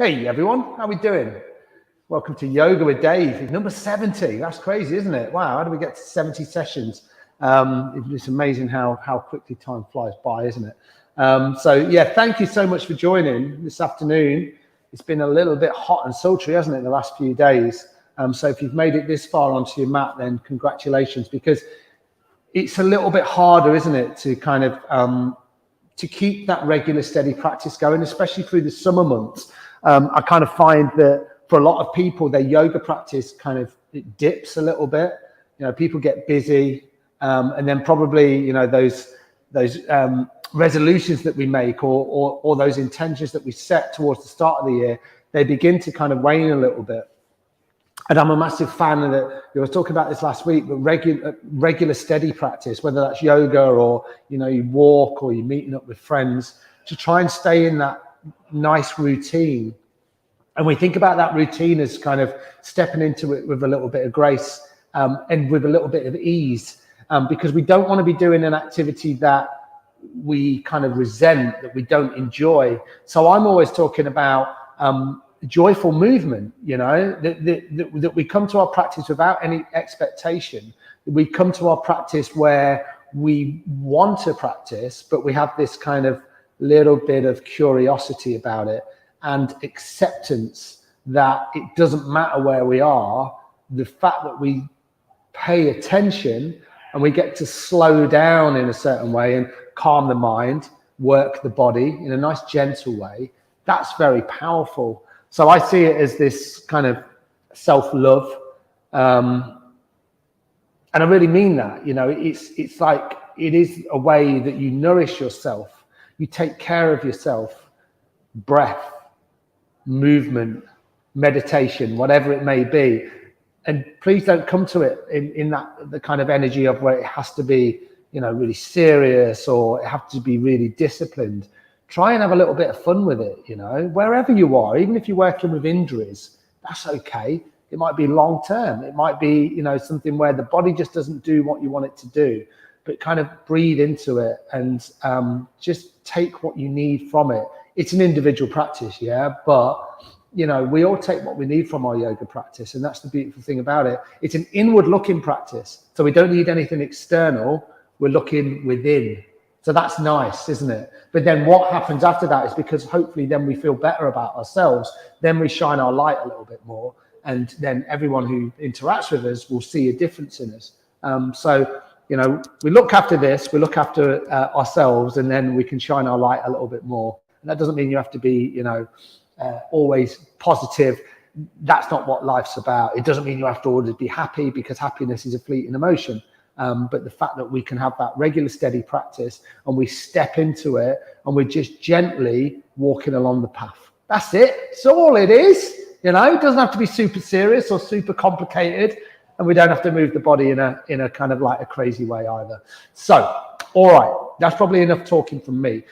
Hey everyone, how are we doing? Welcome to Yoga with Dave. It's number 70. That's crazy, isn't it? Wow, how do we get to 70 sessions? It's amazing how quickly time flies by, isn't it? So yeah, thank you so much for joining this afternoon. It's been a little bit hot and sultry, hasn't it, the last few days? So if you've made it this far onto your mat, then congratulations, because it's a little bit harder, isn't it, to kind of to keep that regular steady practice going, especially through the summer months. I kind of find that for a lot of people, their yoga practice kind of it dips a little bit. You know, people get busy, and then probably, you know, those resolutions that we make or those intentions that we set towards the start of the year, they begin to kind of wane a little bit. And I'm a massive fan of it. We were talking about this last week, but regular steady practice, whether that's yoga or, you know, you walk or you're meeting up with friends, to try and stay in that nice routine. And we think about that routine as kind of stepping into it with a little bit of grace and with a little bit of ease, because we don't want to be doing an activity that we kind of resent, that we don't enjoy. So I'm always talking about joyful movement, you know, that we come to our practice without any expectation. We come to our practice where we want to practice, but we have this kind of little bit of curiosity about it and acceptance that it doesn't matter where we are. The fact that we pay attention and we get to slow down in a certain way and calm the mind, work the body in a nice gentle way, that's very powerful. So I see it as this kind of self-love, and I really mean that. You know, it's like it is a way that you nourish yourself, you take care of yourself. Breath, movement, meditation, whatever it may be, and please don't come to it in that the kind of energy of where it has to be, you know, really serious or it has to be really disciplined. Try and have a little bit of fun with it, you know, wherever you are. Even if you're working with injuries, that's okay. It might be long term. It might be, you know, something where the body just doesn't do what you want it to do, but kind of breathe into it and just take what you need from it. It's an individual practice, yeah, but, you know, we all take what we need from our yoga practice, and that's the beautiful thing about it. It's an inward-looking practice, so we don't need anything external. We're looking within. So that's nice, isn't it? But then what happens after that is, because hopefully then we feel better about ourselves, then we shine our light a little bit more, and then everyone who interacts with us will see a difference in us. So, you know, we look after this, we look after ourselves, and then we can shine our light a little bit more. And that doesn't mean you have to be, you know, always positive. That's not what life's about. It doesn't mean you have to always be happy, because happiness is a fleeting emotion. But the fact that we can have that regular steady practice and we step into it and we're just gently walking along the path. That's it. It's all it is. You know, it doesn't have to be super serious or super complicated, and we don't have to move the body in a kind of like a crazy way either. So, all right, that's probably enough talking from me.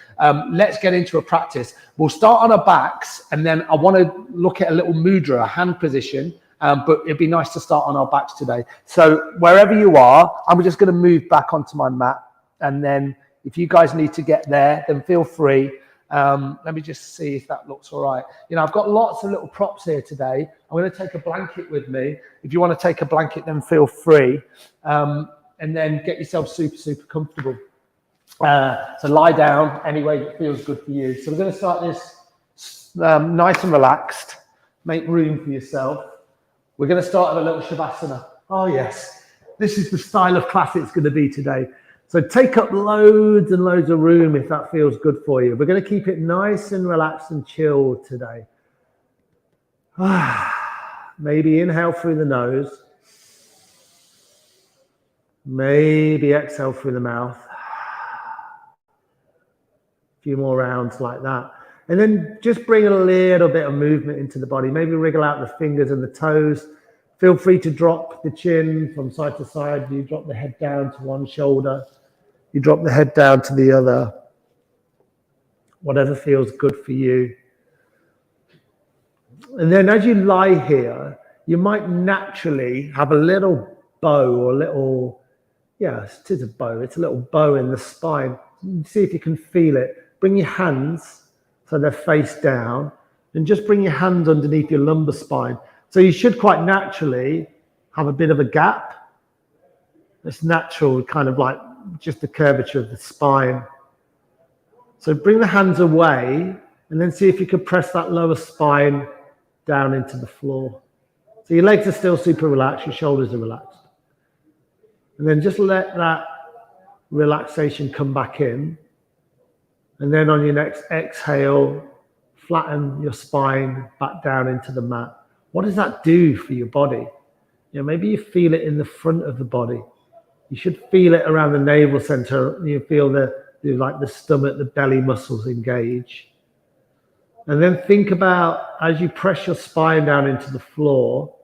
Let's get into a practice. We'll start on our backs, and then I want to look at a little mudra, a hand position. But it'd be nice to start on our backs today. So wherever you are, I'm just going to move back onto my mat. And then if you guys need to get there, then feel free. Let me just see if that looks all right. You know, I've got lots of little props here today. I'm going to take a blanket with me. If you want to take a blanket, then feel free. And then get yourself super, super comfortable. So lie down any way that feels good for you. So we're going to start this nice and relaxed. Make room for yourself. We're going to start with a little Shavasana. Oh, yes. This is the style of class it's going to be today. So take up loads and loads of room if that feels good for you. We're going to keep it nice and relaxed and chilled today. Maybe inhale through the nose. Maybe exhale through the mouth. A few more rounds like that. And then just bring a little bit of movement into the body. Maybe wriggle out the fingers and the toes. Feel free to drop the chin from side to side. You drop the head down to one shoulder. You drop the head down to the other. Whatever feels good for you. And then as you lie here, you might naturally have a little bow or a little, yeah, it is a bow. It's a little bow in the spine. See if you can feel it. Bring your hands so they're face down, And just bring your hands underneath your lumbar spine. So you should quite naturally have a bit of a gap. It's natural, kind of like just the curvature of the spine. So bring the hands away and then see if you could press that lower spine down into the floor. So your legs are still super relaxed, your shoulders are relaxed. And then just let that relaxation come back in. And then on your next exhale, flatten your spine back down into the mat. What does that do for your body? You know, maybe you feel it in the front of the body. You should feel it around the navel center. You feel like the stomach, the belly muscles engage. And then think about, as you press your spine down into the floor,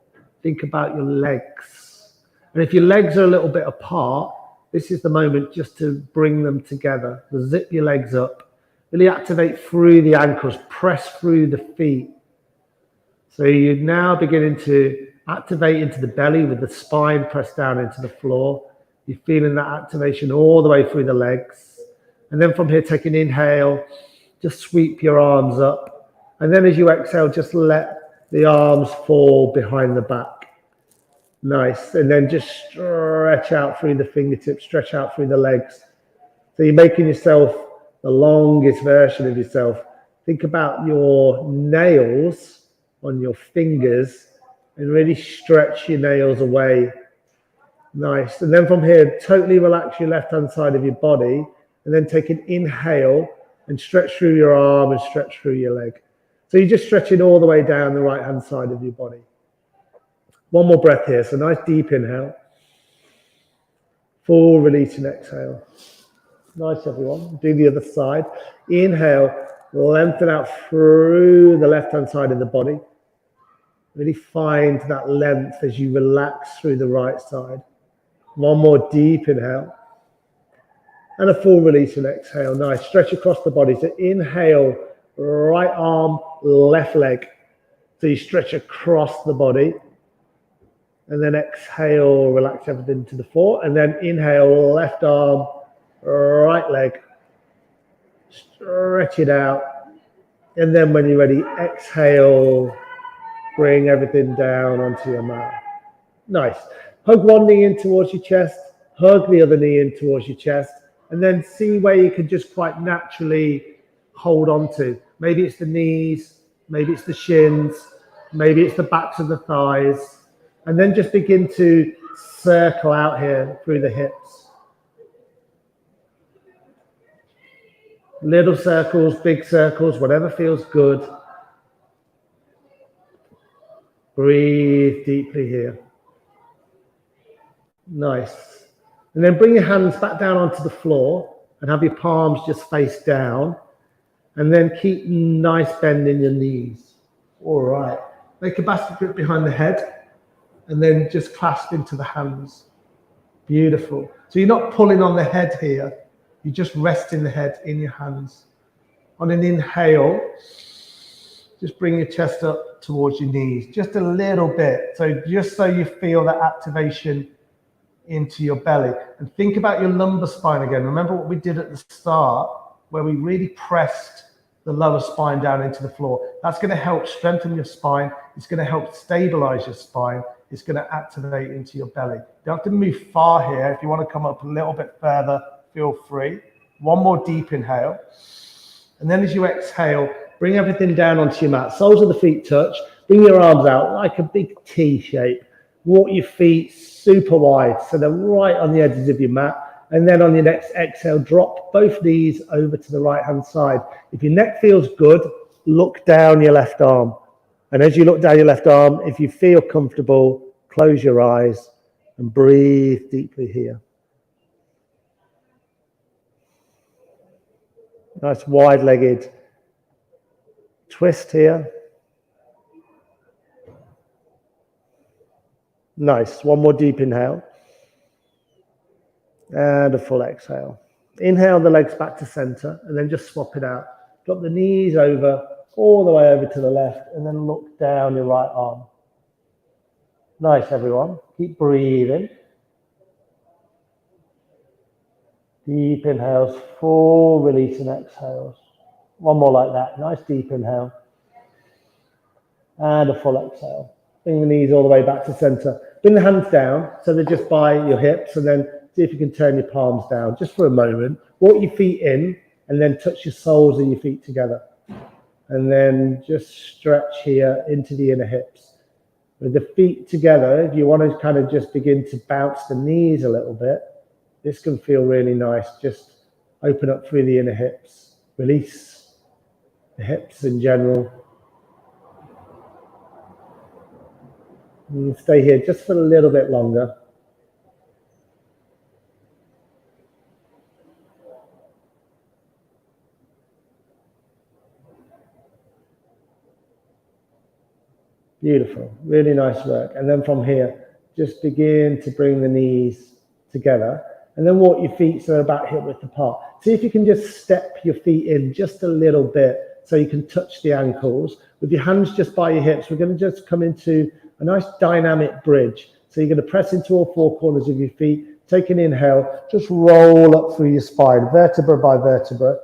think about your legs. And if your legs are a little bit apart, this is the moment just to bring them together. So zip your legs up. Really activate through the ankles, press through the feet. So you're now beginning to activate into the belly with the spine pressed down into the floor. You're feeling that activation all the way through the legs. And then from here, take an inhale, just sweep your arms up. And then as you exhale, just let the arms fall behind the back. Nice. And then just stretch out through the fingertips, stretch out through the legs. So you're making yourself the longest version of yourself. Think about your nails on your fingers and really stretch your nails away. Nice. And then from here, totally relax your left-hand side of your body and then take an inhale and stretch through your arm and stretch through your leg. So you're just stretching all the way down the right-hand side of your body. One more breath here. So nice deep inhale. Full release and exhale. Nice, everyone. Do the other side. Inhale, lengthen out through the left-hand side of the body. Really find that length as you relax through the right side. One more deep inhale. And a full release and exhale. Nice. Stretch across the body. So inhale, right arm, left leg. So you stretch across the body. And then exhale, relax everything to the floor. And then inhale, left arm, right leg. Stretch it out. And then when you're ready, exhale, bring everything down onto your mat. Nice. Hug one knee in towards your chest. Hug the other knee in towards your chest. And then see where you can just quite naturally hold on to. Maybe it's the knees. Maybe it's the shins. Maybe it's the backs of the thighs. And then just begin to circle out here through the hips. Little circles, big circles, whatever feels good. Breathe deeply here. Nice. And then bring your hands back down onto the floor and have your palms just face down. And then keep nice bend in your knees. All right. Make a basket grip behind the head. And then just clasp into the hands. Beautiful. So you're not pulling on the head here. You're just resting the head in your hands. On an inhale, just bring your chest up towards your knees. Just a little bit. So just so you feel that activation into your belly. And think about your lumbar spine again. Remember what we did at the start, where we really pressed the lower spine down into the floor. That's going to help strengthen your spine. It's going to help stabilize your spine. It's going to activate into your belly. You don't have to move far here. If you want to come up a little bit further, feel free. One more deep inhale. And then as you exhale, bring everything down onto your mat. Soles of the feet touch. Bring your arms out like a big T shape. Walk your feet super wide so they're right on the edges of your mat. And then on your next exhale, drop both knees over to the right-hand side. If your neck feels good, look down your left arm. And as you look down your left arm, if you feel comfortable, close your eyes and breathe deeply here. Nice wide-legged twist here. Nice. One more deep inhale. And a full exhale. Inhale the legs back to center and then just swap it out. Drop the knees over, all the way over to the left, and then look down your right arm. Nice, everyone. Keep breathing. Deep inhales, full release and exhales. One more like that. Nice deep inhale. And a full exhale. Bring the knees all the way back to center. Bring the hands down so they're just by your hips, and then see if you can turn your palms down just for a moment. Walk your feet in and then touch your soles of your feet together. And then just stretch here into the inner hips. With the feet together, if you want to kind of just begin to bounce the knees a little bit, this can feel really nice. Just open up through the inner hips. Release the hips in general. And stay here just for a little bit longer. Beautiful, really nice work. And then from here, just begin to bring the knees together and then walk your feet so they're about hip width apart. See if you can just step your feet in just a little bit so you can touch the ankles. With your hands just by your hips, we're going to just come into a nice dynamic bridge. So you're going to press into all four corners of your feet, take an inhale, just roll up through your spine, vertebra by vertebra.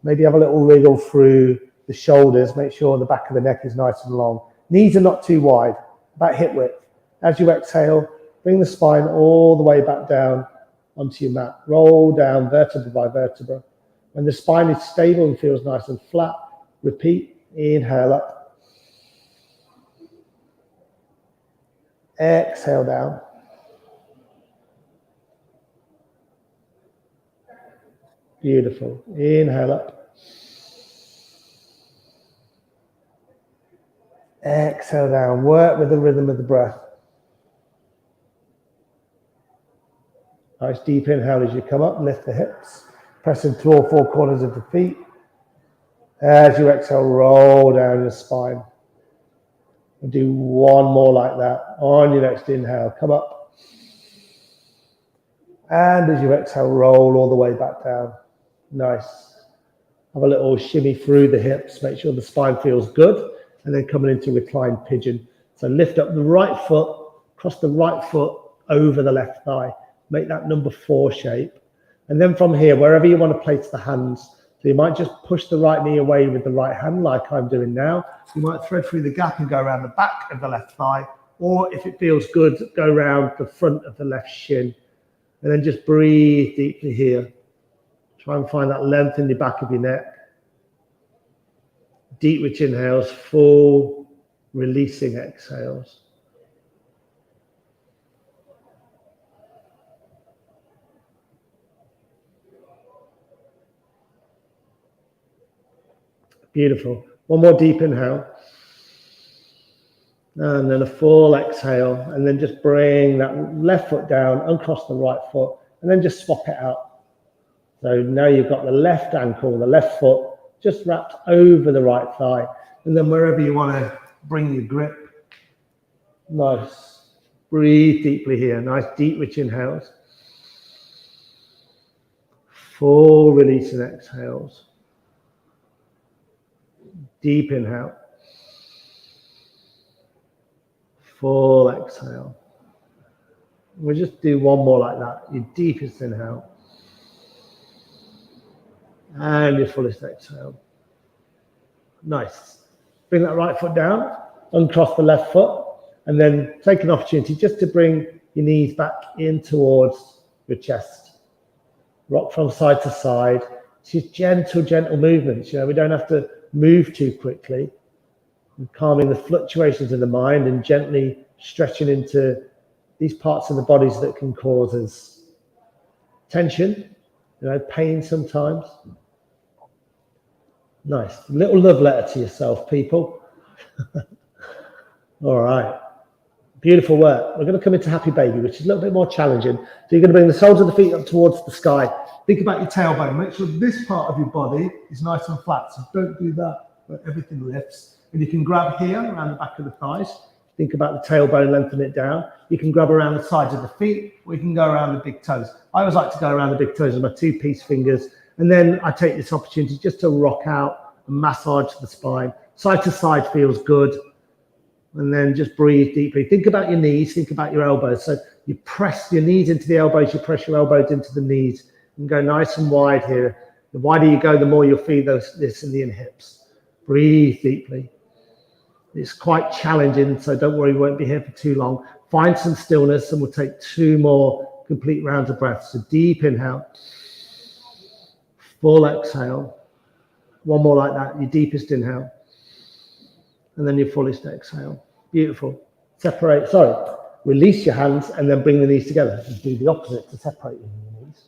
Maybe have a little wriggle through the shoulders, make sure the back of the neck is nice and long. Knees are not too wide, about hip width. As you exhale, bring the spine all the way back down onto your mat. Roll down vertebra by vertebra. When the spine is stable and feels nice and flat, repeat, inhale up. Exhale down. Beautiful. Inhale up. Exhale down. Work with the rhythm of the breath. Nice deep inhale as you come up. Lift the hips. Press into all four corners of the feet. As you exhale, roll down your spine. And do one more like that. On your next inhale, come up. And as you exhale, roll all the way back down. Nice. Have a little shimmy through the hips. Make sure the spine feels good. And then coming into reclined pigeon. So lift up the right foot, cross the right foot over the left thigh. Make that number 4 shape. And then from here, wherever you want to place the hands, so you might just push the right knee away with the right hand like I'm doing now. You might thread through the gap and go around the back of the left thigh. Or if it feels good, go around the front of the left shin. And then just breathe deeply here. Try and find that length in the back of your neck. Deep, rich inhales, full, releasing exhales. Beautiful. One more deep inhale. And then a full exhale. And then just bring that left foot down, uncross the right foot, and then just swap it out. So now you've got the left ankle, the left foot, just wrapped over the right thigh. And then wherever you want to bring your grip. Nice. Breathe deeply here. Nice deep, rich inhales. Full release and exhales. Deep inhale. Full exhale. We'll just do one more like that. Your deepest inhale. And your fullest exhale. Nice. Bring that right foot down, uncross the left foot, and then take an opportunity just to bring your knees back in towards your chest. Rock from side to side. It's just gentle movements. You know, we don't have to move too quickly. And calming the fluctuations of the mind and gently stretching into these parts of the bodies that can cause us tension, you know, pain sometimes. Nice. A little love letter to yourself, people. All right. Beautiful work. We're going to come into happy baby, which is a little bit more challenging. So you're going to bring the soles of the feet up towards the sky. Think about your tailbone. Make sure this part of your body is nice and flat. So don't do that, but everything lifts. And you can grab here around the back of the thighs. Think about the tailbone, lengthen it down. You can grab around the sides of the feet, or you can go around the big toes. I always like to go around the big toes with my 2-piece fingers. And then I take this opportunity just to rock out and massage the spine. Side to side feels good. And then just breathe deeply. Think about your knees, think about your elbows. So you press your knees into the elbows, you press your elbows into the knees, and go nice and wide here. The wider you go, the more you'll feel this in the hips. Breathe deeply. It's quite challenging, so don't worry, we won't be here for too long. Find some stillness and we'll take 2 more complete rounds of breath. So deep inhale, full exhale. One more like that, your deepest inhale. And then your fullest exhale. Beautiful. Release your hands and then bring the knees together. And do the opposite to separate your knees.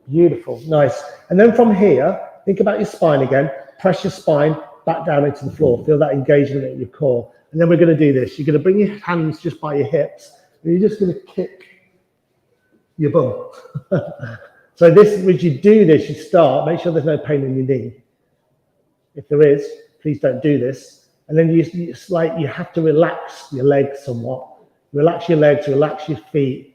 Beautiful, nice. And then from here, think about your spine again. Press your spine back down into the floor. Feel that engagement at your core. And then we're going to do this. You're going to bring your hands just by your hips. And you're just going to kick your bum. So this, as you do this, you start, make sure there's no pain in your knee. If there is, please don't do this. And then it's like you have to relax your legs somewhat. Relax your legs, relax your feet.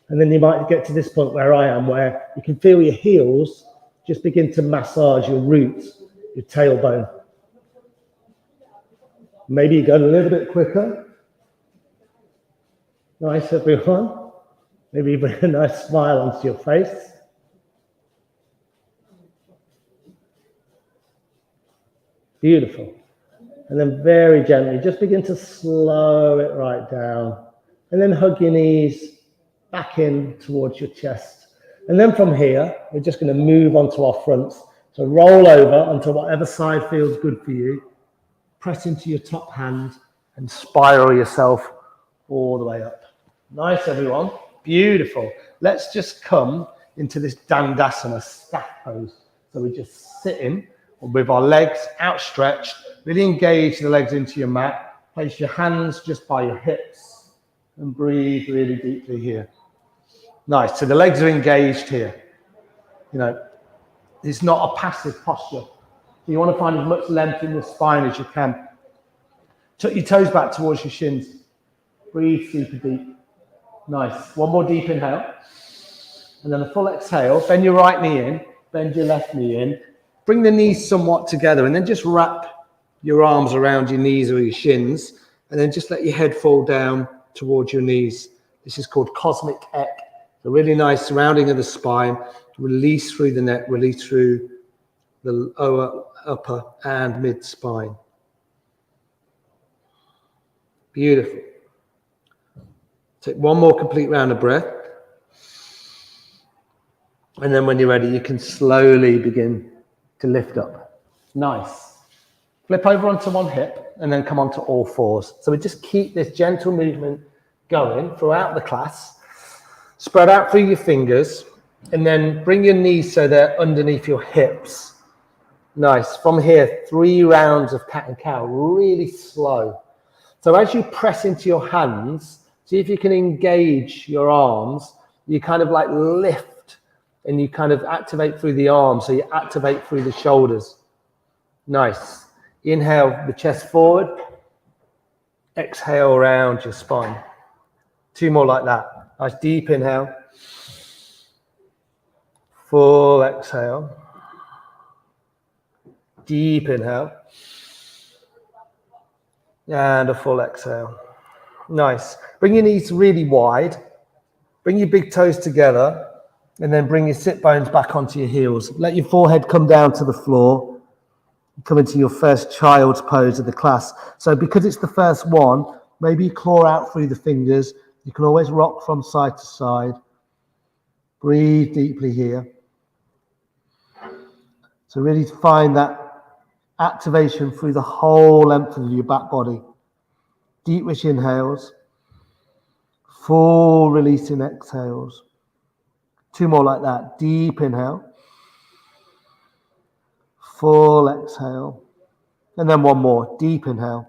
And then you might get to this point where I am, where you can feel your heels just begin to massage your roots, your tailbone. Maybe you go a little bit quicker. Nice, everyone. Maybe you bring a nice smile onto your face. Beautiful. And then very gently, just begin to slow it right down. And then hug your knees back in towards your chest. And then from here, we're just going to move onto our fronts. So roll over onto whatever side feels good for you. Press into your top hand and spiral yourself all the way up. Nice, everyone. Beautiful. Let's just come into this Dandasana staff pose. So we're just sitting with our legs outstretched. Really engage the legs into your mat. Place your hands just by your hips and breathe really deeply here. Nice. So the legs are engaged here. You know, it's not a passive posture. You want to find as much length in the spine as you can. Tuck your toes back towards your shins. Breathe super deep. Nice. One more deep inhale. And then a full exhale. Bend your right knee in. Bend your left knee in. Bring the knees somewhat together. And then just wrap your arms around your knees or your shins. And then just let your head fall down towards your knees. This is called Cosmic Ek. A really nice surrounding of the spine. Release through the neck. Release through the lower, upper, and mid spine. Beautiful. Take one more complete round of breath. And then when you're ready, you can slowly begin to lift up. Nice. Flip over onto one hip and then come onto all fours. So we just keep this gentle movement going throughout the class. Spread out through your fingers and then bring your knees so they're underneath your hips. Nice. From here, 3 rounds of cat and cow, really slow. So as you press into your hands, see if you can engage your arms. You kind of like lift and you kind of activate through the arms. So you activate through the shoulders. Nice. Inhale the chest forward. Exhale around your spine. 2 more like that. Nice deep inhale. Full exhale. Deep inhale. And a full exhale. Nice. Bring your knees really wide. Bring your big toes together. And then bring your sit bones back onto your heels. Let your forehead come down to the floor. Come into your first child's pose of the class. So because it's the first one, maybe you claw out through the fingers. You can always rock from side to side. Breathe deeply here. So really find that activation through the whole length of your back body. Deep, rich inhales. Full releasing exhales. 2 more like that. Deep inhale. Full exhale. And then 1 more. Deep inhale.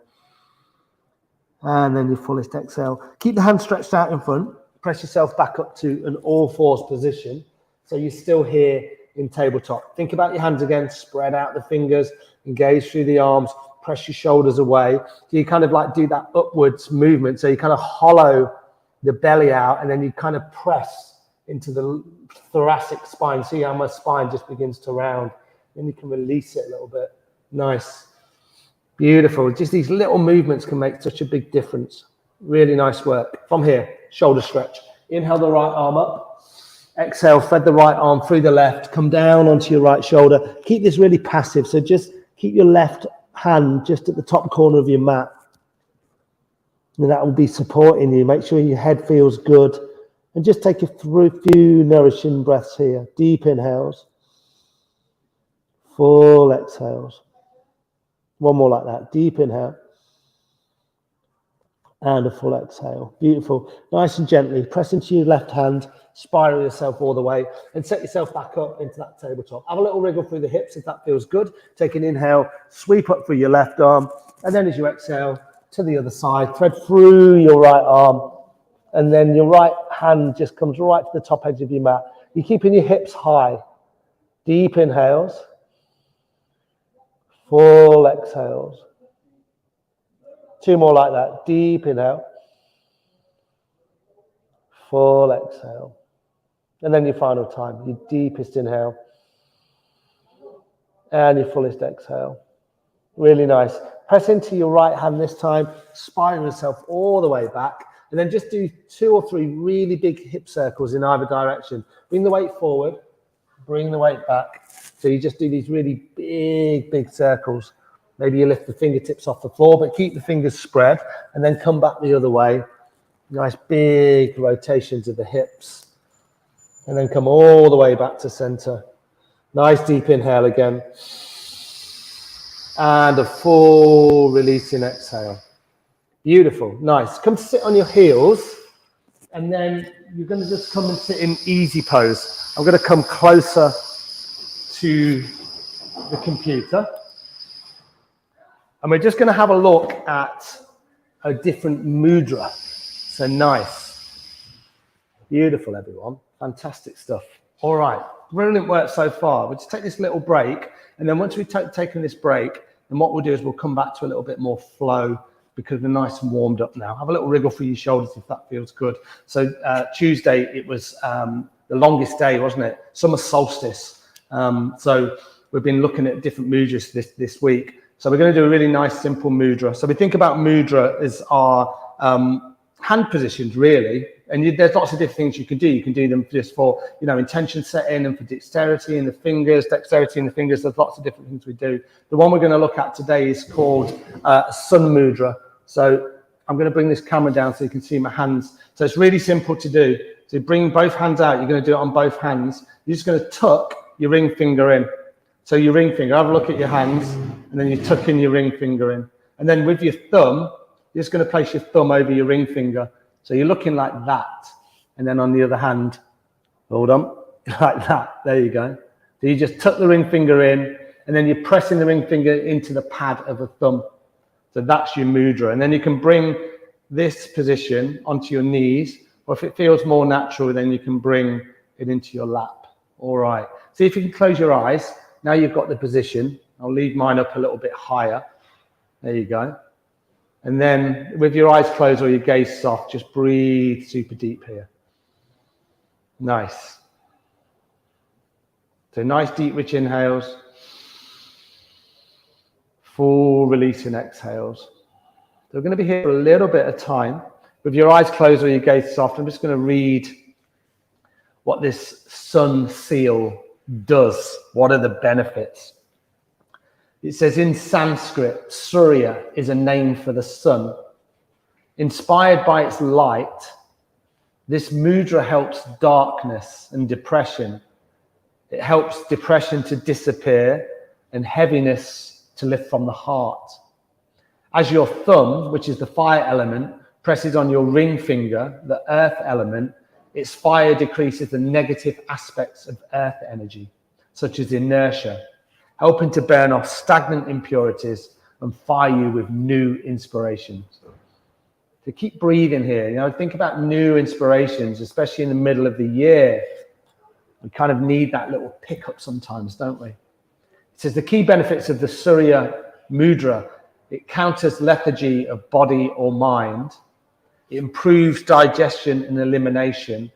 And then your fullest exhale. Keep the hands stretched out in front. Press yourself back up to an all fours position. So you're still here in tabletop. Think about your hands again. Spread out the fingers. Engage through the arms. Press your shoulders away. So you kind of like do that upwards movement. So you kind of hollow the belly out and then you kind of press into the thoracic spine. See how my spine just begins to round. Then you can release it a little bit. Nice. Beautiful. Just these little movements can make such a big difference. Really nice work. From here, shoulder stretch. Inhale the right arm up. Exhale, thread the right arm through the left. Come down onto your right shoulder. Keep this really passive. So just keep your left hand just at the top corner of your mat. And that will be supporting you. Make sure your head feels good. And just take a few nourishing breaths here. Deep inhales. Full exhales. One more like that. Deep inhale. And a full exhale. Beautiful. Nice and gently. Press into your left hand. Spiral yourself all the way. And set yourself back up into that tabletop. Have a little wriggle through the hips if that feels good. Take an inhale. Sweep up through your left arm. And then as you exhale, to the other side. Thread through your right arm. And then your right hand just comes right to the top edge of your mat. You're keeping your hips high. Deep inhales. Full exhales. Two more like that. Deep inhale. Full exhale. And then your final time. Your deepest inhale. And your fullest exhale. Really nice. Press into your right hand this time. Spiral yourself all the way back. And then just do 2 or 3 really big hip circles in either direction. Bring the weight forward. Bring the weight back. So you just do these really big circles. Maybe you lift the fingertips off the floor, but keep the fingers spread. And then come back the other way. Nice big rotations of the hips. And then come all the way back to center. Nice deep inhale again. And a full releasing exhale. Beautiful, nice. Come sit on your heels, and then you're going to just come and sit in easy pose. I'm going to come closer to the computer, and we're just going to have a look at a different mudra. So nice. Beautiful, everyone. Fantastic stuff. All right, brilliant work so far. We'll just take this little break, and then once we've taken this break, then what we'll do is we'll come back to a little bit more flow, because we're nice and warmed up now. Have a little wriggle through your shoulders if that feels good. So Tuesday, it was the longest day, wasn't it? Summer solstice. So we've been looking at different mudras this week. So we're going to do a really nice, simple mudra. So we think about mudra as our hand positions, really. And there's lots of different things you can do. You can do them just for, intention setting, and for dexterity in the fingers. There's lots of different things we do. The one we're going to look at today is called Sun Mudra. So I'm going to bring this camera down so you can see my hands. So it's really simple to do. So bring both hands out. You're going to do it on both hands. You're just going to tuck your ring finger in. So your ring finger, have a look at your hands, and then you tuck in your ring finger in. And then with your thumb, you're just going to place your thumb over your ring finger. So you're looking like that. And then on the other hand, hold on, like that. There you go. So you just tuck the ring finger in, and then you're pressing the ring finger into the pad of the thumb. So that's your mudra. And then you can bring this position onto your knees, or if it feels more natural, then you can bring it into your lap. All right. See if you can close your eyes. Now you've got the position. I'll leave mine up a little bit higher. There you go. And then with your eyes closed or your gaze soft, just breathe super deep here. Nice. So nice, deep, rich inhales. Full releasing exhales. So we're going to be here for a little bit of time. With your eyes closed or your gaze soft, I'm just going to read what this sun seal does. What are the benefits? It says in Sanskrit, Surya is a name for the sun. Inspired by its light, this mudra helps darkness and depression. It helps depression to disappear and heaviness to lift from the heart. As your thumb, which is the fire element, presses on your ring finger, the earth element, its fire decreases the negative aspects of earth energy, such as inertia, helping to burn off stagnant impurities and fire you with new inspirations. So keep breathing here. Think about new inspirations, especially in the middle of the year. We kind of need that little pickup sometimes, don't we? It says the key benefits of the Surya Mudra: it counters lethargy of body or mind, it improves digestion and elimination,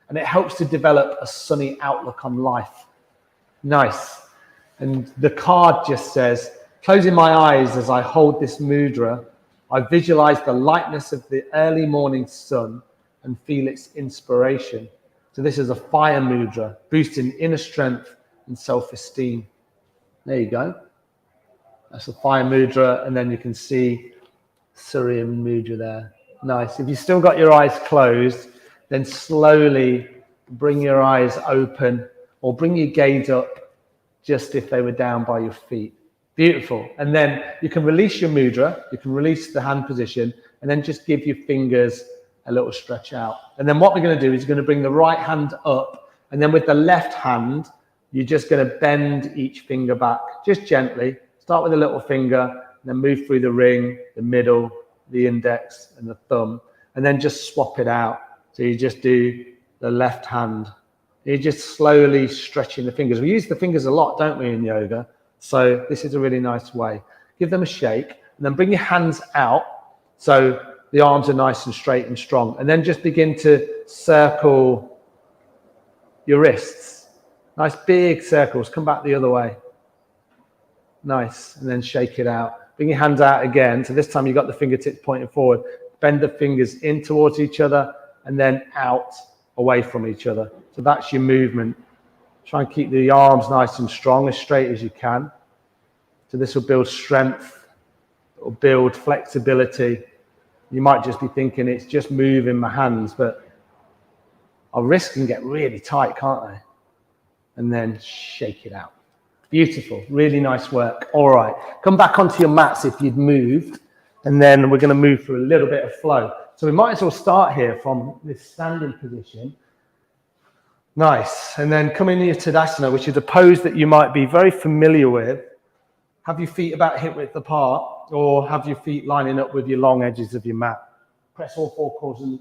and it helps to develop a sunny outlook on life. Nice. And the card just says, closing my eyes as I hold this mudra, I visualize the lightness of the early morning sun and feel its inspiration. So this is a fire mudra, boosting inner strength and self-esteem. There you go. That's a fire mudra, and then you can see Surya Mudra there. Nice. If you've still got your eyes closed, then slowly bring your eyes open or bring your gaze up just if they were down by your feet. Beautiful. And then you can release your mudra, you can release the hand position, and then just give your fingers a little stretch out. And then what we're going to do is we're going to bring the right hand up, and then with the left hand, you're just going to bend each finger back, just gently. Start with the little finger, and then move through the ring, the middle, the index, and the thumb, and then just swap it out. So you just do the left hand. You're just slowly stretching the fingers. We use the fingers a lot, don't we, in yoga? So this is a really nice way. Give them a shake, and then bring your hands out so the arms are nice and straight and strong. And then just begin to circle your wrists. Nice big circles. Come back the other way. Nice. And then shake it out. Bring your hands out again. So this time you've got the fingertips pointing forward. Bend the fingers in towards each other and then out away from each other. So that's your movement. Try and keep the arms nice and strong, as straight as you can. So this will build strength. It will build flexibility. You might just be thinking it's just moving my hands, but our wrists can get really tight, can't they? And then shake it out. Beautiful. Really nice work. All right. Come back onto your mats if you'd moved. And then we're going to move through a little bit of flow. So we might as well start here from this standing position. Nice. And then come into your Tadasana, which is a pose that you might be very familiar with. Have your feet about hip width apart, or have your feet lining up with your long edges of your mat. Press all four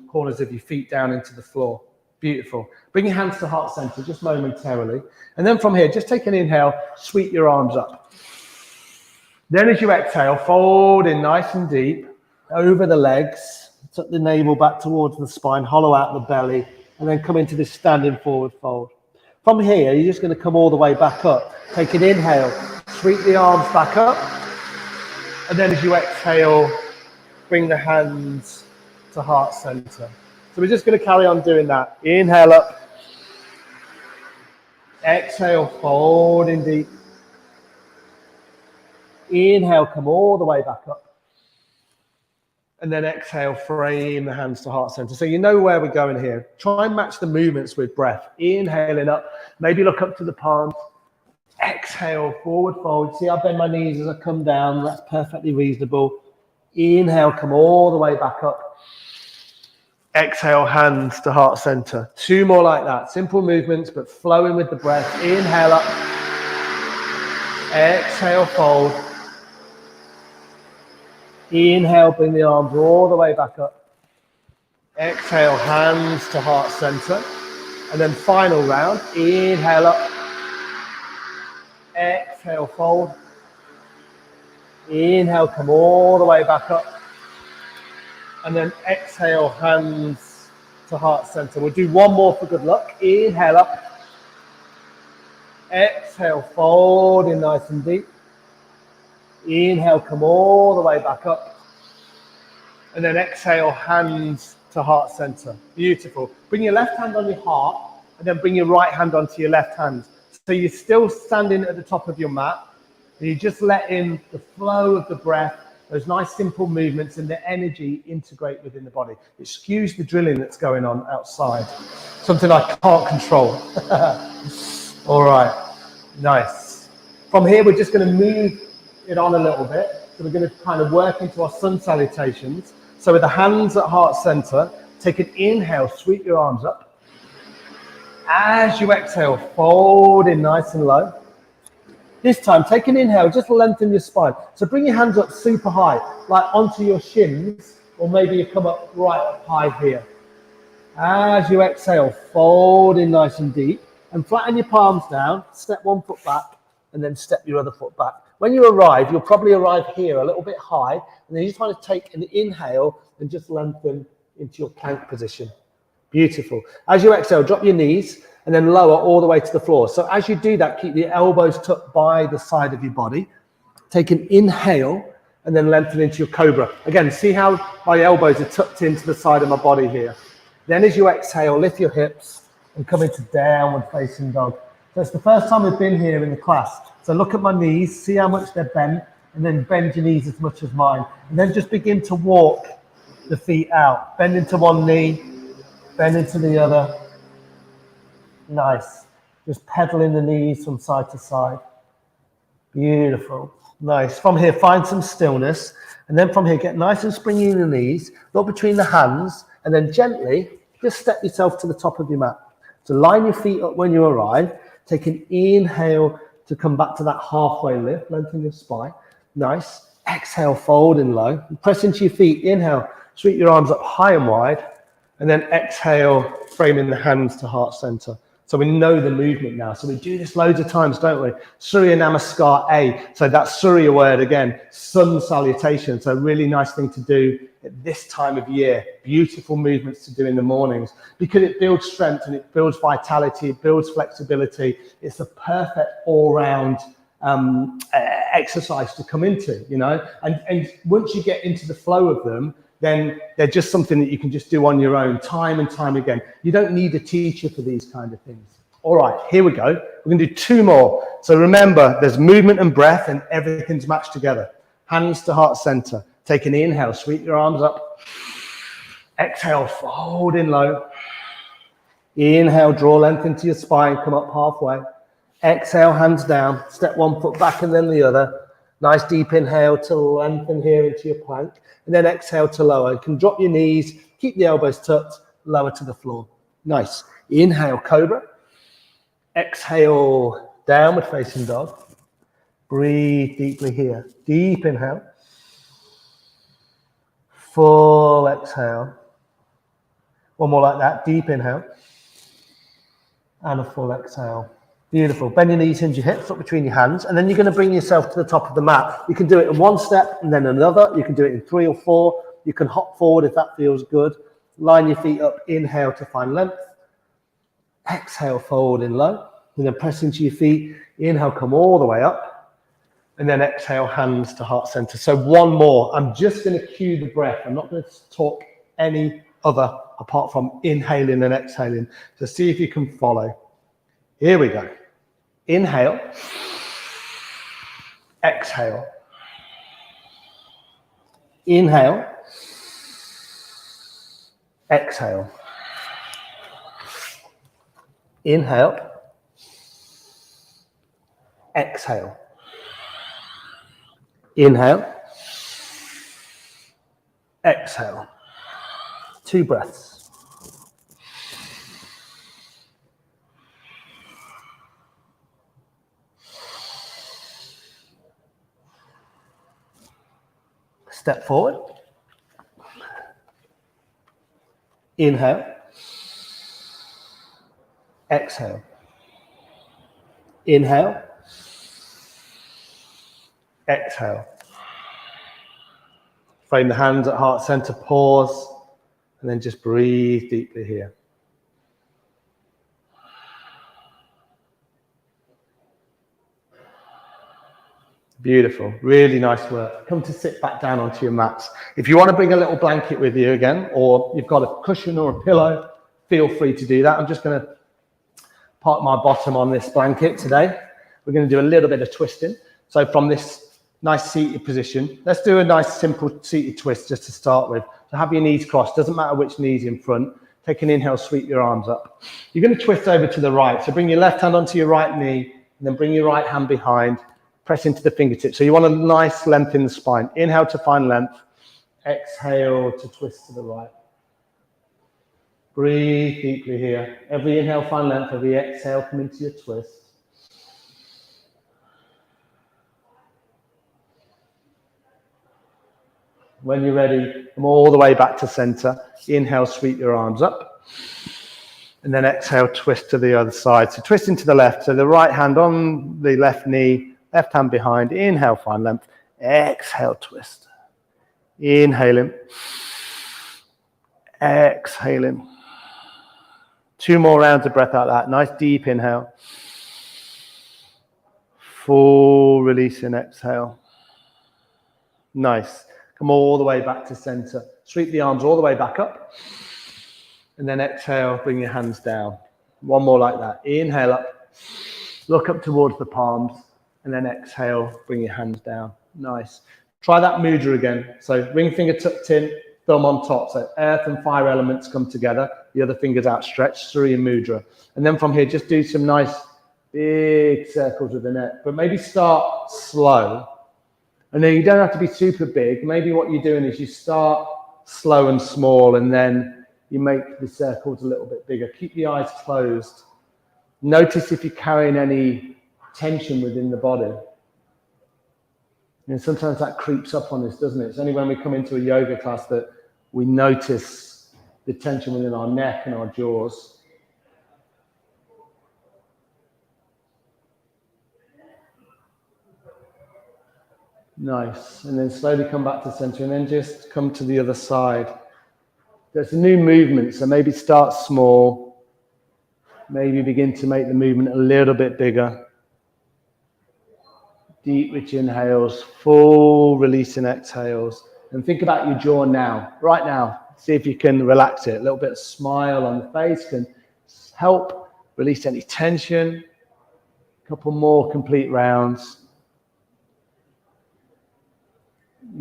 corners of your feet down into the floor. Beautiful. Bring your hands to heart center just momentarily. And then from here, just take an inhale, sweep your arms up. Then as you exhale, fold in nice and deep over the legs. Tuck the navel back towards the spine, hollow out the belly, and then come into this standing forward fold. From here, you're just going to come all the way back up. Take an inhale, sweep the arms back up. And then as you exhale, bring the hands to heart center. So we're just going to carry on doing that. Inhale up. Exhale, fold in deep. Inhale, come all the way back up. And then exhale, frame the hands to heart center. So you know where we're going here. Try and match the movements with breath. Inhaling up, maybe look up to the palms. Exhale, forward fold. See, I bend my knees as I come down. That's perfectly reasonable. Inhale, come all the way back up. Exhale, hands to heart center. Two more like that. Simple movements, but flowing with the breath. Inhale up. Exhale, fold. Inhale, bring the arms all the way back up. Exhale, hands to heart center. And then final round. Inhale up. Exhale, fold. Inhale, come all the way back up. And then exhale, hands to heart center. We'll do one more for good luck. Inhale up. Exhale, fold in nice and deep. Inhale, come all the way back up. And then exhale, hands to heart center. Beautiful. Bring your left hand on your heart and then bring your right hand onto your left hand. So you're still standing at the top of your mat. And you just let in the flow of the breath, those nice simple movements, and the energy integrate within the body. Excuse the drilling that's going on outside. Something I can't control. All right. Nice. From here, we're just going to move it on a little bit. So we're going to kind of work into our sun salutations. So with the hands at heart center, take an inhale, sweep your arms up. As you exhale, fold in nice and low. This time, take an inhale, just lengthen your spine. So bring your hands up super high, like onto your shins, or maybe you come up right up high here. As you exhale, fold in nice and deep, and flatten your palms down, step one foot back, and then step your other foot back. When you arrive, you'll probably arrive here a little bit high, and then you just want to take an inhale and just lengthen into your plank position. Beautiful. As you exhale, drop your knees and then lower all the way to the floor. So as you do that, keep the elbows tucked by the side of your body. Take an inhale and then lengthen into your cobra. Again, see how my elbows are tucked into the side of my body here. Then as you exhale, lift your hips and come into downward facing dog. So it's the first time we've been here in the class. So look at my knees, see how much they're bent. and then bend your knees as much as mine. And then just begin to walk the feet out. Bend into one knee, bend into the other. Nice. Just pedaling the knees from side to side. Beautiful. Nice. From here, find some stillness. And then from here, get nice and springy in the knees. Look between the hands. And then gently, just step yourself to the top of your mat. So line your feet up when you arrive. Take an inhale to come back to that halfway lift. Lengthen your spine. Nice. Exhale, fold in low. Press into your feet. Inhale, sweep your arms up high and wide. And then exhale, framing the hands to heart center. So we know the movement now. So we do this loads of times, don't we? Surya Namaskar A. So that's Surya word again, sun salutation. So a really nice thing to do at this time of year. Beautiful movements to do in the mornings because it builds strength and it builds vitality, it builds flexibility. It's a perfect all-round exercise to come into, you know. And once you get into the flow of them, then they're just something that you can just do on your own time and time again. You don't need a teacher for these kind of things. All right, here we go. We're going to do 2 more. So remember, there's movement and breath and everything's matched together. Hands to heart center. Take an inhale, sweep your arms up. Exhale, fold in low. Inhale, draw length into your spine, come up halfway. Exhale, hands down. Step 1 foot back and then the other. Nice deep inhale to lengthen here into your plank. And then exhale to lower. You can drop your knees, keep the elbows tucked, lower to the floor. Nice. Inhale, cobra. Exhale, downward facing dog. Breathe deeply here. Deep inhale. Full exhale. One more like that. Deep inhale. And a full exhale. Beautiful. Bend your knees, hinge your hips, up between your hands, and then you're going to bring yourself to the top of the mat. You can do it in 1 step and then another. You can do it in 3 or 4. You can hop forward if that feels good. Line your feet up. Inhale to find length. Exhale, forward in low. And then press into your feet. Inhale, come all the way up. And then exhale, hands to heart center. So 1 more. I'm just going to cue the breath. I'm not going to talk any other apart from inhaling and exhaling. So see if you can follow. Here we go. Inhale. Exhale. Inhale. Exhale. Inhale. Exhale. Inhale. Exhale. 2 breaths. Step forward. Inhale. Exhale. Inhale. Exhale. Frame the hands at heart center, pause, and then just breathe deeply here. Beautiful, really nice work. Come to sit back down onto your mats. If you want to bring a little blanket with you again, or you've got a cushion or a pillow, feel free to do that. I'm just going to park my bottom on this blanket today. We're going to do a little bit of twisting. So from this nice seated position, let's do a nice simple seated twist just to start with. So have your knees crossed, doesn't matter which knee's in front. Take an inhale, sweep your arms up. You're going to twist over to the right. So bring your left hand onto your right knee, and then bring your right hand behind. Press into the fingertips. So you want a nice length in the spine. Inhale to find length. Exhale to twist to the right. Breathe deeply here. Every inhale, find length. Every exhale, come into your twist. When you're ready, come all the way back to center. Inhale, sweep your arms up. And then exhale, twist to the other side. So twist into the left. So the right hand on the left knee, left hand behind. Inhale, find length. Exhale, twist. Inhaling. Exhaling. 2 more rounds of breath like that. Nice deep inhale. Full release and exhale. Nice. Come all the way back to center. Sweep the arms all the way back up. And then exhale, bring your hands down. 1 more like that. Inhale up. Look up towards the palms. And then exhale, bring your hands down. Nice. Try that mudra again. So ring finger tucked in, thumb on top. So earth and fire elements come together. The other finger's outstretched, Surya mudra. And then from here, just do some nice big circles with the neck. But maybe start slow. And then you don't have to be super big. Maybe what you're doing is you start slow and small, and then you make the circles a little bit bigger. Keep the eyes closed. Notice if you're carrying any tension within the body. And sometimes that creeps up on us, doesn't it? It's only when we come into a yoga class that we notice the tension within our neck and our jaws. Nice. And then slowly come back to center, and then just come to the other side. There's a new movement, so maybe start small. Maybe begin to make the movement a little bit bigger. Deep, rich inhales, full releasing exhales. And think about your jaw now, right now. See if you can relax it. A little bit of smile on the face can help release any tension. A couple more complete rounds.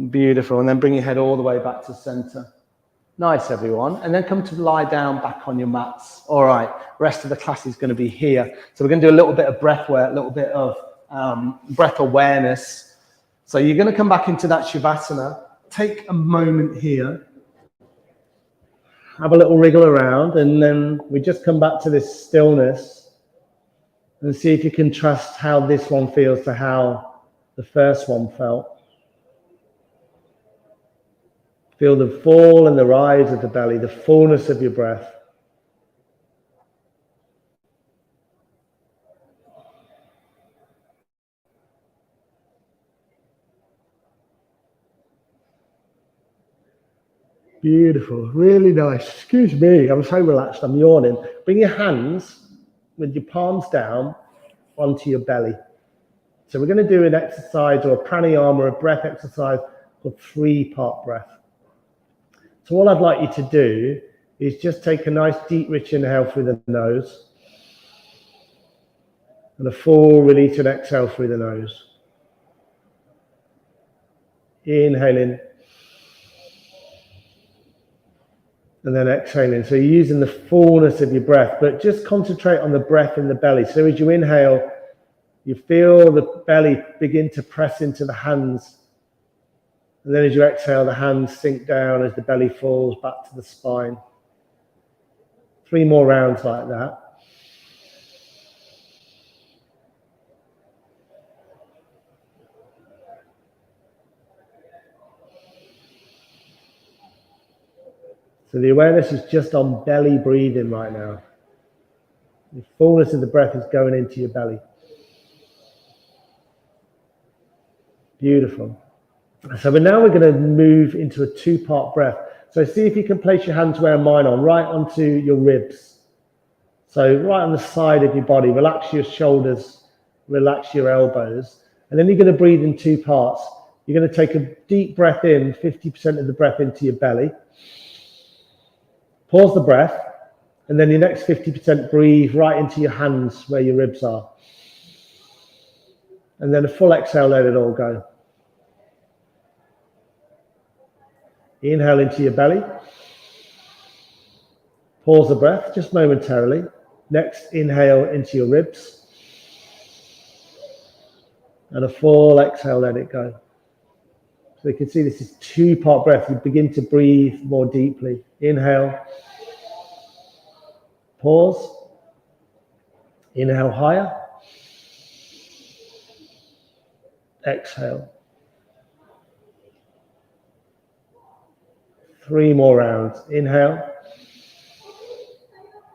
Beautiful. And then bring your head all the way back to center. Nice, everyone. And then come to lie down back on your mats. All right. Rest of the class is going to be here. So we're going to do a little bit of breath work, a little bit of breath awareness. So you're going to come back into that Shavasana. Take a moment here. Have a little wriggle around. And then we just come back to this stillness. And see if you can trust how this one feels to how the first one felt. Feel the fall and the rise of the belly, the fullness of your breath. Beautiful, really nice. Excuse me, I'm so relaxed, I'm yawning. Bring your hands with your palms down onto your belly. So we're going to do an exercise or a pranayama, a breath exercise called 3-part breath. So all I'd like you to do is just take a nice deep rich inhale through the nose and a full release and exhale through the nose. Inhaling and then exhaling. So you're using the fullness of your breath, but just concentrate on the breath in the belly. So as you inhale, you feel the belly begin to press into the hands. And then as you exhale, the hands sink down as the belly falls back to the spine. 3 more rounds like that. So the awareness is just on belly breathing right now. The fullness of the breath is going into your belly. Beautiful. So now we're going to move into a 2-part breath. So see if you can place your hands where mine are, right onto your ribs. So right on the side of your body, relax your shoulders, relax your elbows. And then you're going to breathe in 2 parts. You're going to take a deep breath in, 50% of the breath into your belly. Pause the breath. And then your next 50% breathe right into your hands where your ribs are. And then a full exhale, let it all go. Inhale into your belly. Pause the breath just momentarily. Next, inhale into your ribs. And a full exhale, let it go. So you can see this is 2-part breath. You begin to breathe more deeply. Inhale. Pause. Inhale higher. Exhale. 3 more rounds. Inhale.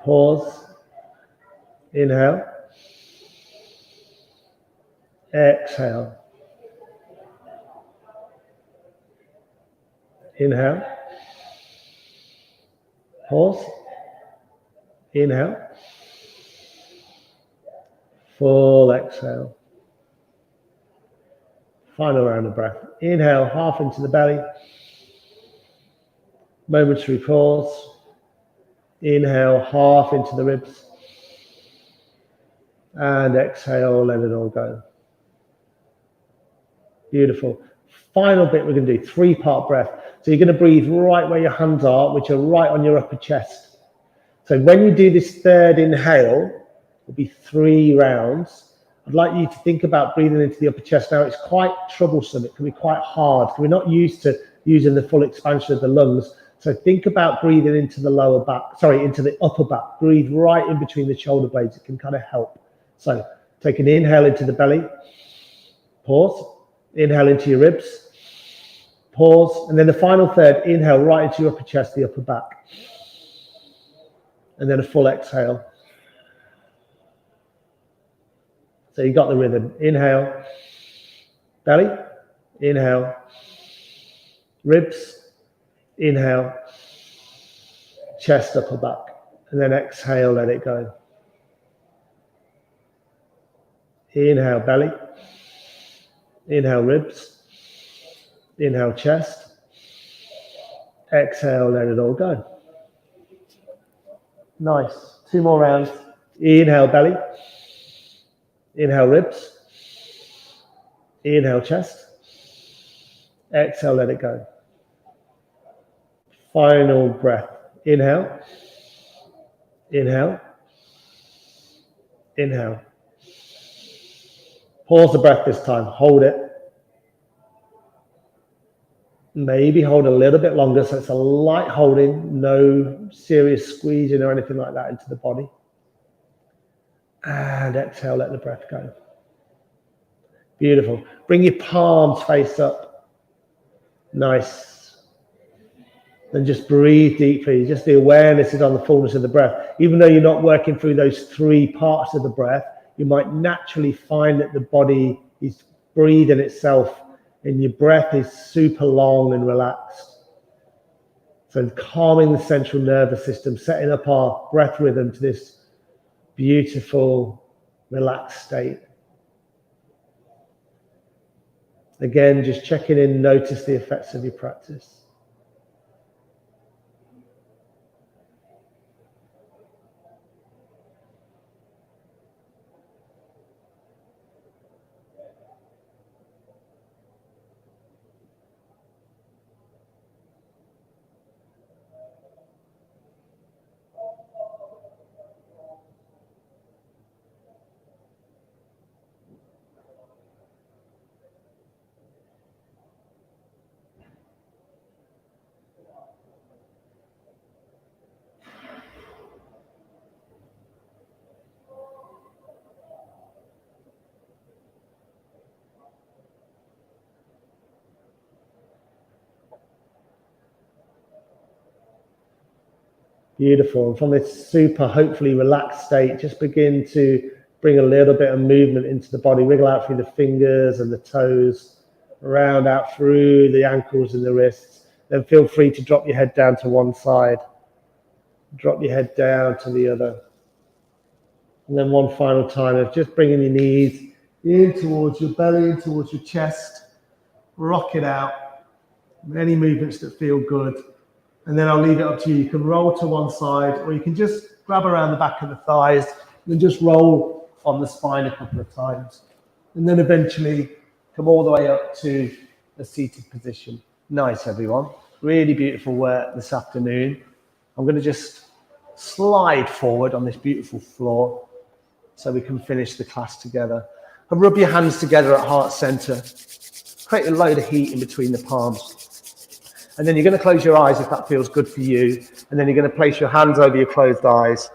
Pause. Inhale. Exhale. Inhale. Pause. Inhale. Full exhale. Final round of breath. Inhale, half into the belly. Momentary pause. Inhale, half into the ribs. And exhale, let it all go. Beautiful. Final bit we're going to do, 3-part breath. So you're going to breathe right where your hands are, which are right on your upper chest. So when you do this third inhale, it'll be 3 rounds. I'd like you to think about breathing into the upper chest. Now, it's quite troublesome. It can be quite hard. We're not used to using the full expansion of the lungs. So think about breathing into the lower back, into the upper back. Breathe right in between the shoulder blades. It can kind of help. So take an inhale into the belly. Pause. Inhale into your ribs. Pause. And then the final third, inhale right into your upper chest, the upper back. And then a full exhale. So you got the rhythm. Inhale, belly, inhale, ribs, inhale, chest, upper back, and then exhale, let it go. Inhale, belly, inhale, ribs, inhale, chest, exhale, let it all go. Nice. 2 more rounds. Inhale, belly. Inhale, ribs. Inhale, chest. Exhale, let it go. Final breath. Inhale. Inhale. Inhale. Pause the breath this time. Hold it. Maybe hold a little bit longer, so it's a light holding, no serious squeezing or anything like that into the body. And exhale, let the breath go. Beautiful. Bring your palms face up. Nice. Then just breathe deeply. Just the awareness is on the fullness of the breath. Even though you're not working through those 3 parts of the breath, you might naturally find that the body is breathing itself and your breath is super long and relaxed. So calming the central nervous system, setting up our breath rhythm to this beautiful, relaxed state. Again, just checking in, notice the effects of your practice. Beautiful. And from this super, hopefully relaxed state, just begin to bring a little bit of movement into the body. Wiggle out through the fingers and the toes, around out through the ankles and the wrists. Then feel free to drop your head down to one side. Drop your head down to the other. And then one final time of just bringing your knees in towards your belly, in towards your chest. Rock it out. Any movements that feel good. And then I'll leave it up to you. You can roll to one side, or you can just grab around the back of the thighs and just roll on the spine a couple of times. And then eventually come all the way up to a seated position. Nice, everyone. Really beautiful work this afternoon. I'm going to just slide forward on this beautiful floor so we can finish the class together. And rub your hands together at heart center. Create a load of heat in between the palms. And then you're going to close your eyes if that feels good for you. And then you're going to place your hands over your closed eyes.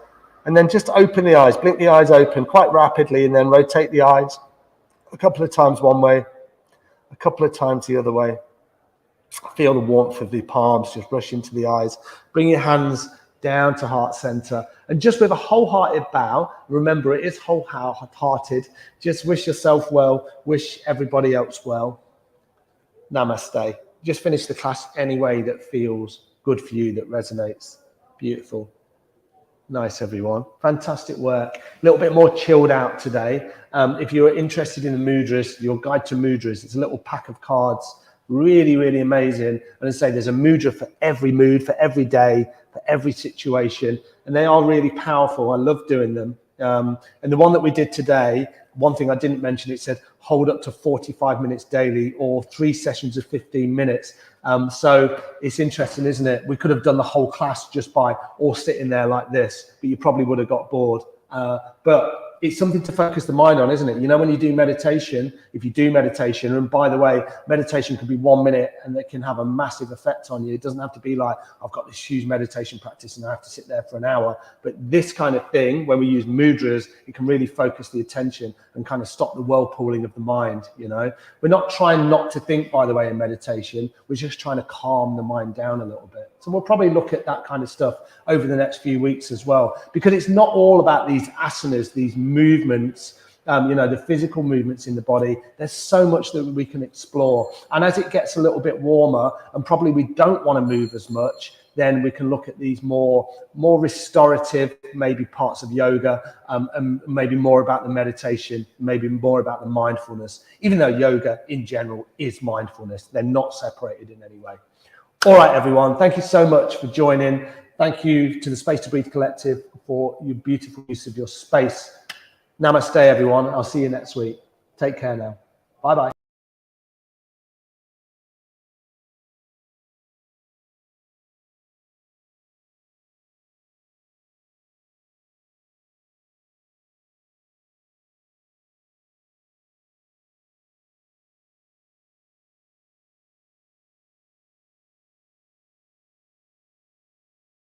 And then just open the eyes, blink the eyes open quite rapidly, and then rotate the eyes a couple of times one way, a couple of times the other way. Feel the warmth of the palms just rush into the eyes. Bring your hands down to heart center. And just with a wholehearted bow, remember it is wholehearted. Just wish yourself well, wish everybody else well. Namaste. Just finish the class any way that feels good for you, that resonates. Beautiful. Nice, everyone. Fantastic work. A little bit more chilled out today. If you're interested in the mudras, your guide to mudras, it's a little pack of cards. Really, really amazing. And I say there's a mudra for every mood, for every day, for every situation. And they are really powerful. I love doing them. And the one that we did today, one thing I didn't mention, it said hold up to 45 minutes daily or 3 sessions of 15 minutes. So it's interesting, isn't it? We could have done the whole class just by all sitting there like this, but you probably would have got bored. But it's something to focus the mind on, isn't it? You know, when you do meditation, if you do meditation, and by the way, meditation can be 1 minute and it can have a massive effect on you. It doesn't have to be like, I've got this huge meditation practice and I have to sit there for an hour. But this kind of thing, when we use mudras, it can really focus the attention and kind of stop the whirlpooling of the mind, you know. We're not trying not to think, by the way, in meditation. We're just trying to calm the mind down a little bit. So we'll probably look at that kind of stuff over the next few weeks as well, because it's not all about these asanas, these movements, you know, the physical movements in the body. There's so much that we can explore. And as it gets a little bit warmer and probably we don't want to move as much, then we can look at these more restorative, maybe parts of yoga, and maybe more about the meditation, maybe more about the mindfulness, even though yoga in general is mindfulness. They're not separated in any way. All right, everyone. Thank you so much for joining. Thank you to the Space to Breathe Collective for your beautiful use of your space. Namaste, everyone. I'll see you next week. Take care now. Bye-bye.